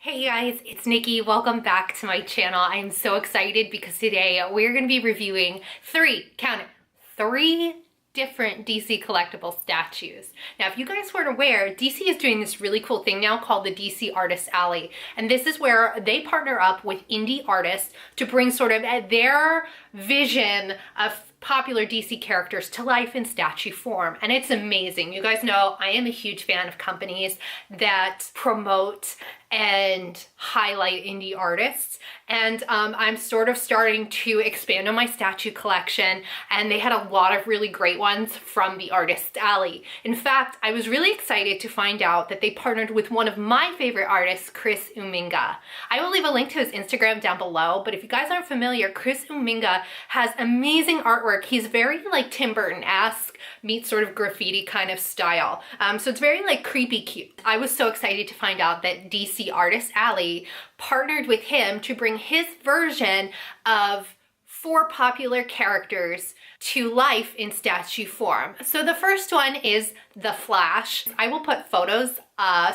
Hey guys, it's Nikki. Welcome back to my channel. I am so excited because today we're going to be reviewing count it, three different DC collectible statues. Now, if you guys weren't aware, DC is doing this really cool thing now called the DC Artist Alley. And this is where they partner up with indie artists to bring sort of their vision of popular DC characters to life in statue form. And it's amazing. You guys know I am a huge fan of companies that promote and highlight indie artists. And I'm sort of starting to expand on my statue collection, and they had a lot of really great ones from the Artist Alley. In fact, I was really excited to find out that they partnered with one of my favorite artists, Chris Uminga. I will leave a link to his Instagram down below, but if you guys aren't familiar, Chris Uminga has amazing artwork. He's very like Tim Burton-esque, meets sort of graffiti kind of style. So it's very like creepy cute. I was so excited to find out that DC Artist Alley partnered with him to bring his version of 4 popular characters to life in statue form. So the first one is The Flash. I will put photos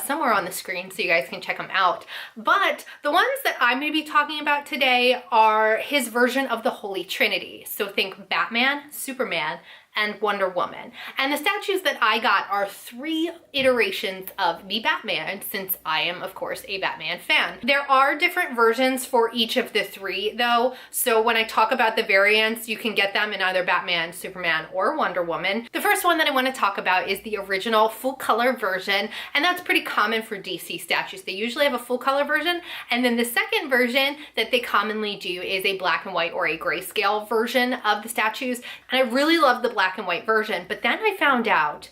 somewhere on the screen so you guys can check them out. But the ones that I'm going to be talking about today are his version of the Holy Trinity. So think Batman, Superman, and Wonder Woman. And the statues that I got are 3 iterations of the Batman, since I am, of course, a Batman fan. There are different versions for each of the 3, though. So when I talk about the variants, you can get them in either Batman, Superman, or Wonder Woman. The first one that I want to talk about is the original full-color version, and that's pretty common for DC statues. They usually have a full-color version, and then the second version that they commonly do is a black and white or a grayscale version of the statues. And I really love the black and white version, but then I found out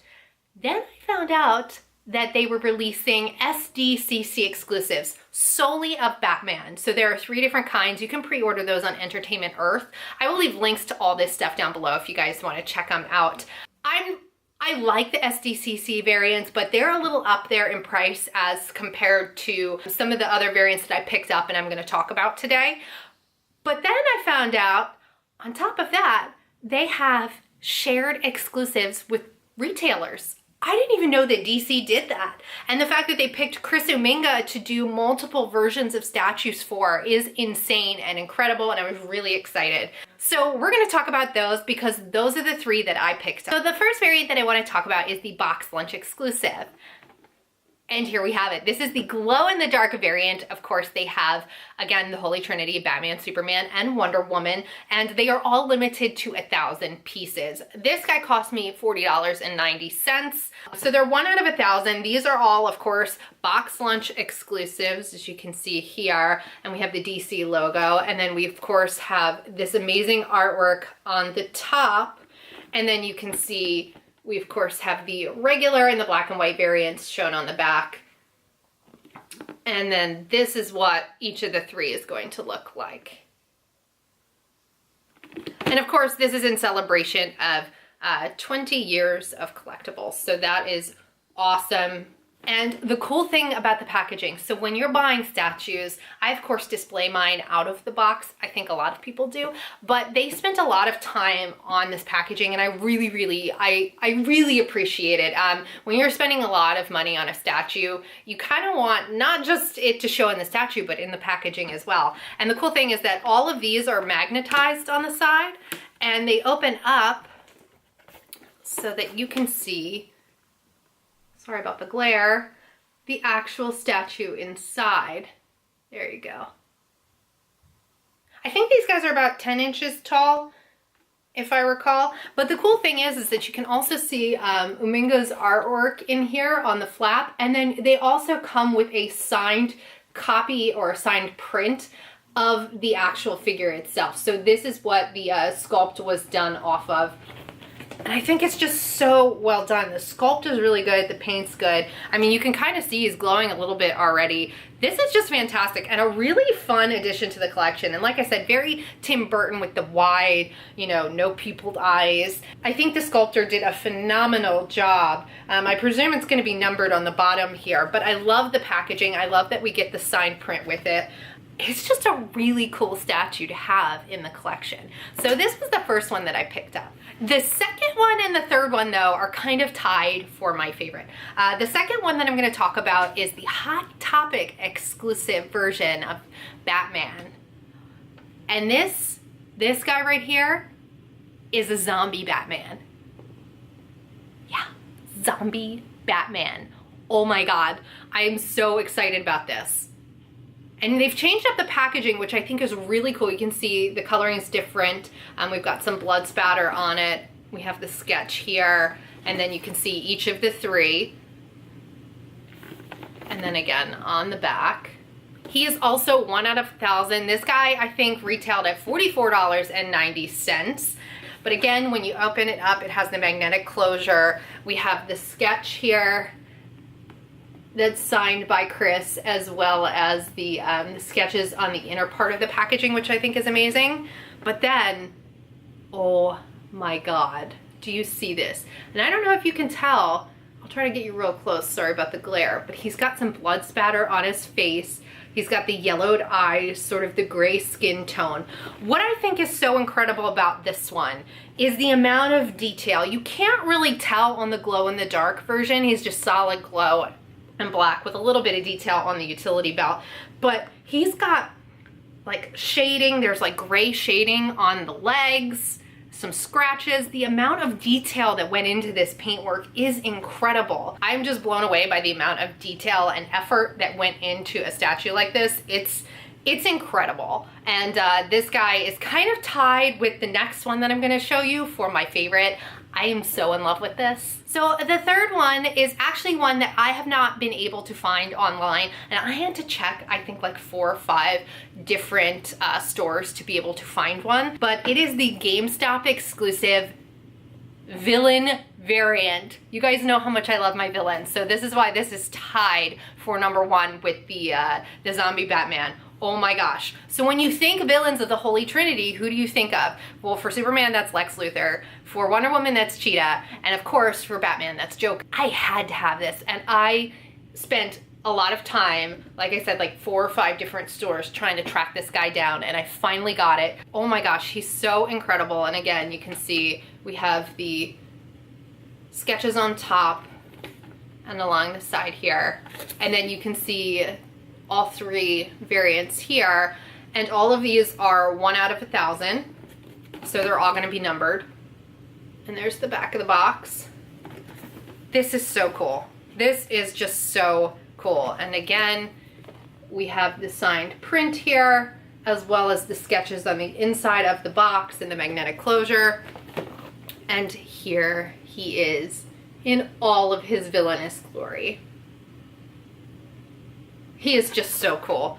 that they were releasing SDCC exclusives solely of Batman. So there are 3 different kinds. You can pre-order those on Entertainment Earth. I will leave links to all this stuff down below if you guys want to check them out. I like the SDCC variants, but they're a little up there in price as compared to some of the other variants that I picked up and I'm going to talk about today. But then I found out, on top of that, they have shared exclusives with retailers. I didn't even know that DC did that. And the fact that they picked Chris Uminga to do multiple versions of statues for is insane and incredible, and I was really excited. So we're gonna talk about those because those are the 3 that I picked up. So the first variant that I wanna talk about is the box lunch exclusive. And here we have it. This is the glow-in-the-dark variant. Of course, they have, again, the Holy Trinity, Batman, Superman, and Wonder Woman, and they are all limited to 1,000 pieces. This guy cost me $40.90. So they're 1 out of 1,000. These are all, of course, box lunch exclusives, as you can see here. And we have the DC logo. And then we, of course, have this amazing artwork on the top. And then you can see we, of course, have the regular and the black and white variants shown on the back. And then this is what each of the 3 is going to look like. And of course, this is in celebration of 20 years of collectibles. So that is awesome. And the cool thing about the packaging, so when you're buying statues, I of course display mine out of the box. I think a lot of people do, but they spent a lot of time on this packaging, and I really appreciate it. When you're spending a lot of money on a statue, you kind of want not just it to show in the statue, but in the packaging as well. And the cool thing is that all of these are magnetized on the side, and they open up so that you can see, sorry about the glare, the actual statue inside. There you go. I think these guys are about 10 inches tall, if I recall. But the cool thing is that you can also see Uminga's artwork in here on the flap. And then they also come with a signed copy or a signed print of the actual figure itself. So this is what the sculpt was done off of. And I think it's just so well done. The sculpt is really good. The paint's good. I mean, you can kind of see he's glowing a little bit already. This is just fantastic and a really fun addition to the collection. And like I said, very Tim Burton with the wide, no pupiled eyes. I think the sculptor did a phenomenal job. I presume it's going to be numbered on the bottom here, but I love the packaging. I love that we get the signed print with it. it's just a really cool statue to have in the collection. So this was the first one that I picked up. The second one and the third one, though, are kind of tied for my favorite. The second one that I'm going to talk about is the Hot Topic exclusive version of Batman. And this guy right here is a zombie Batman. Yeah, zombie Batman. Oh my God, I am so excited about this. And they've changed up the packaging, which I think is really cool. You can see the coloring is different. We've got some blood spatter on it. We have the sketch here, and then you can see each of the three. And then again on the back. He is also 1 out of 1,000. This guy, I think, retailed at $44.90. But again, when you open it up, it has the magnetic closure. We have the sketch here that's signed by Chris, as well as the sketches on the inner part of the packaging, which I think is amazing. But then, oh my God, do you see this? And I don't know if you can tell, I'll try to get you real close, sorry about the glare, but he's got some blood spatter on his face. He's got the yellowed eyes, sort of the gray skin tone. What I think is so incredible about this one is the amount of detail. You can't really tell on the glow in the dark version. He's just solid glow and black with a little bit of detail on the utility belt, but he's got like shading. There's like gray shading on the legs, some scratches. The amount of detail that went into this paintwork is incredible. I'm just blown away by the amount of detail and effort that went into a statue like this. It's incredible. And this guy is kind of tied with the next one that I'm gonna show you for my favorite. I am so in love with this. So the third one is actually one that I have not been able to find online, and I had to check, I think, like 4 or 5 different stores to be able to find one. But it is the GameStop exclusive villain variant. You guys know how much I love my villains, so this is why this is tied for #1 with the zombie Batman. Oh my gosh. So when you think villains of the Holy Trinity, who do you think of? Well, for Superman, that's Lex Luthor. For Wonder Woman, that's Cheetah. And of course, for Batman, that's Joker. I had to have this, and I spent a lot of time, like I said, like 4 or 5 different stores trying to track this guy down, and I finally got it. Oh my gosh, he's so incredible. And again, you can see we have the sketches on top and along the side here. And then you can see all 3 variants here, and all of these are 1 out of 1,000, so they're all going to be numbered. And there's the back of the box. This is so cool. This is just so cool. And again, we have the signed print here, as well as the sketches on the inside of the box and the magnetic closure. And here he is in all of his villainous glory. He is just so cool.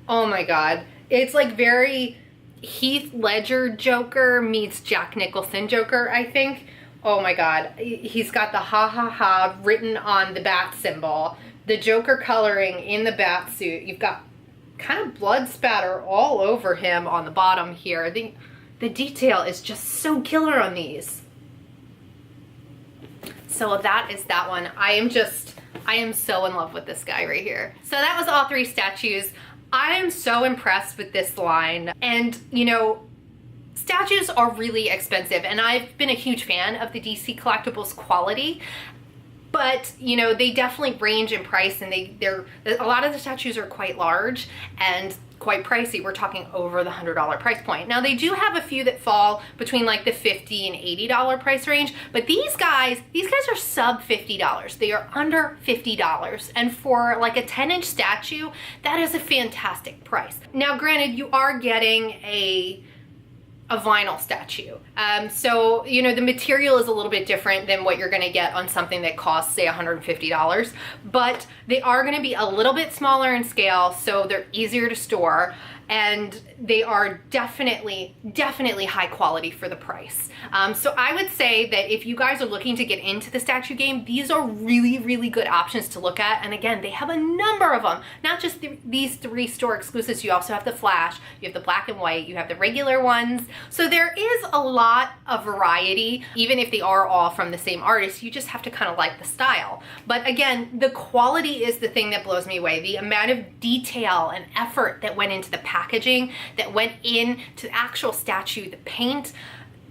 Oh my God. It's like very Heath Ledger Joker meets Jack Nicholson Joker, I think. Oh my God. He's got the ha ha ha written on the bat symbol, the Joker coloring in the bat suit. You've got kind of blood spatter all over him on the bottom here. The detail is just so killer on these. So that is that one. I am so in love with this guy right here. So that was all 3 statues. I am so impressed with this line. And you know, statues are really expensive, and I've been a huge fan of the DC Collectibles quality, but you know, they definitely range in price, and they're a lot of the statues are quite large and quite pricey. We're talking over the $100 price point. Now they do have a few that fall between like the $50 and $80 price range, but these guys are sub $50. They are under $50, and for like a 10-inch statue, that is a fantastic price. Now granted, you are getting a vinyl statue. So, you know, the material is a little bit different than what you're gonna get on something that costs, say, $150, but they are gonna be a little bit smaller in scale, so they're easier to store. and they are definitely high quality for the price. So I would say that if you guys are looking to get into the statue game, these are really good options to look at. And again, they have a number of them, not just these 3 store exclusives. You also have the Flash, you have the black and white, you have the regular ones. So there is a lot of variety, even if they are all from the same artist. You just have to kind of like the style. But again, the quality is the thing that blows me away. The amount of detail and effort that went into the packaging, that went into the actual statue, the paint,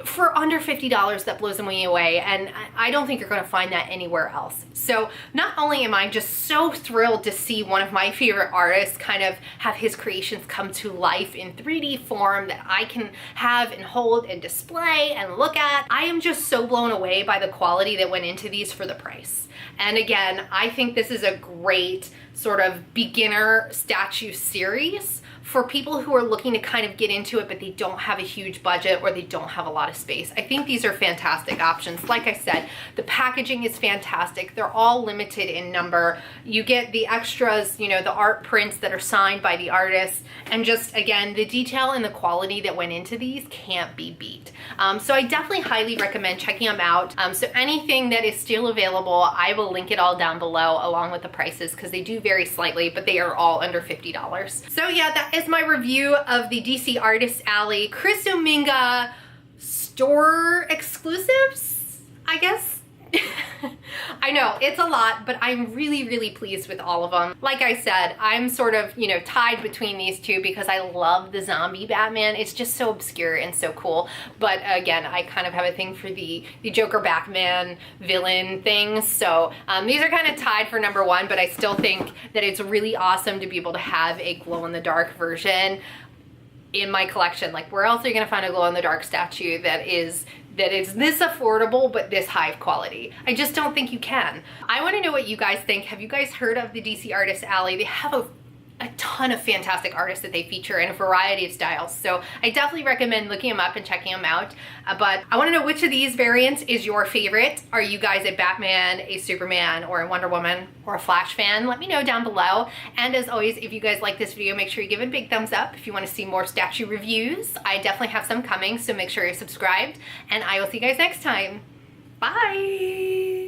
for under $50, that blows me away, and I don't think you're going to find that anywhere else. So not only am I just so thrilled to see one of my favorite artists kind of have his creations come to life in 3D form that I can have and hold and display and look at, I am just so blown away by the quality that went into these for the price. And again, I think this is a great sort of beginner statue series for people who are looking to kind of get into it, but they don't have a huge budget or they don't have a lot of space. I think these are fantastic options. Like I said, the packaging is fantastic. They're all limited in number. You get the extras, you know, the art prints that are signed by the artists, and just, again, the detail and the quality that went into these can't be beat. So I definitely highly recommend checking them out. So anything that is still available, I will link it all down below along with the prices, because they do vary slightly, but they are all under $50. So yeah, that is my review of the DC Artist Alley Chris Dominga store exclusives, I guess. I know it's a lot, but I'm really pleased with all of them. Like I said, I'm sort of, you know, tied between these two because I love the zombie Batman. It's just so obscure and so cool. But again, I kind of have a thing for the Joker Batman villain things. So these are kind of tied for number 1, but I still think that it's really awesome to be able to have a glow-in-the-dark version in my collection. Like, where else are you gonna find a glow-in-the-dark statue that is this affordable but this high of quality? I just don't think you can. I want to know what you guys think. Have you guys heard of the DC Artist Alley? They have a ton of fantastic artists that they feature in a variety of styles. So I definitely recommend looking them up and checking them out. But I want to know which of these variants is your favorite. Are you guys a Batman, a Superman, or a Wonder Woman, or a Flash fan? Let me know down below. And as always, if you guys like this video, make sure you give it a big thumbs up. If you want to see more statue reviews, I definitely have some coming, so make sure you're subscribed. And I will see you guys next time. Bye!